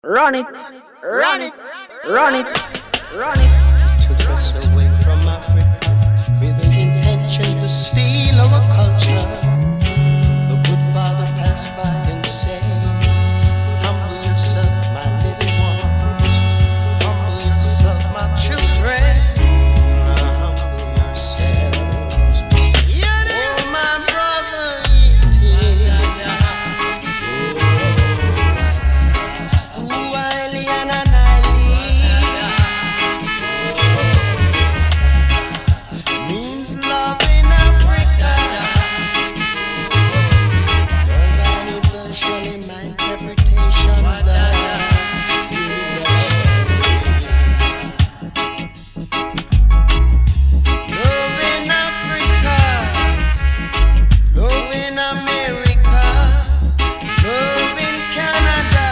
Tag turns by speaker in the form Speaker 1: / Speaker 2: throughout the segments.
Speaker 1: Run it, run it, run it, run it.
Speaker 2: Took us away from Africa with the intention to steal our culture. The good father passed by and said, humble yourself, my little ones. Humble yourself, my children. Humble yourselves. Oh, my brother, it is. Oh, Wiley and means love in Africa. Universally, my interpretation of love. Love in Africa, love in America, love in Canada.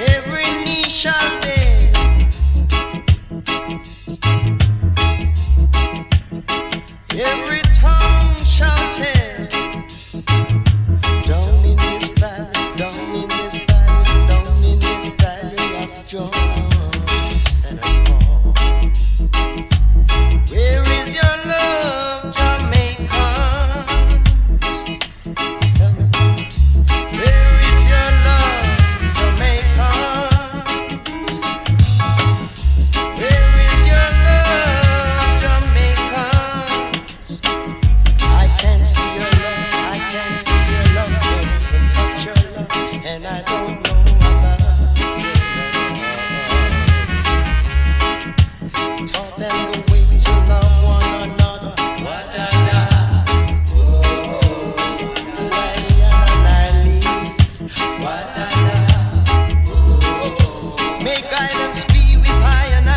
Speaker 2: Every knee shall bend, every tongue shall tell. Down in this valley, down in this valley, down in this valley of Johnson and Paul. Where is your love, Jamaicans? Tell me. Where is your love, Jamaicans? Where is your love, Jamaicans? I can't see your love, I can't feel your love, can't even touch your love, and I don't know about your love. Taught them the way to love one another. Wa-da-da. Wa-da-da. May guidance be with I and I.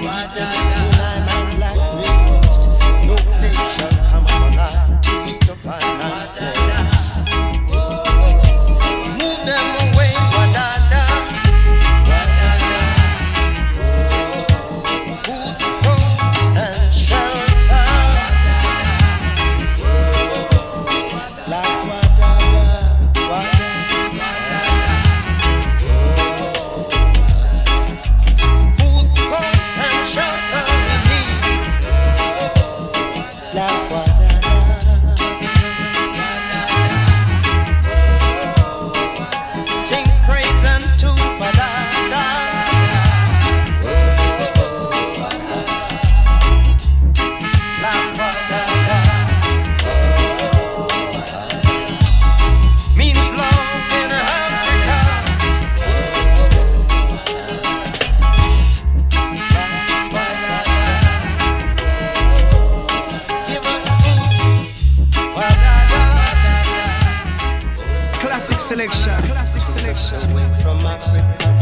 Speaker 2: Wa-da-da. I'm like raised. No plague shall come upon I to eat of our man flesh. Move them away. Wa-da-da. Wa-da-da. Food, clothes, and shelter. Like wa-da-da. Wa-da-da. Food, clothes, and shelter we need. Like wa-da-da. Sing praise unto wa-da-da. Like wa-da-da. Means love in Africa. Give us food.
Speaker 3: Classic selection. Classic
Speaker 2: Took us
Speaker 3: selection.
Speaker 2: away from Africa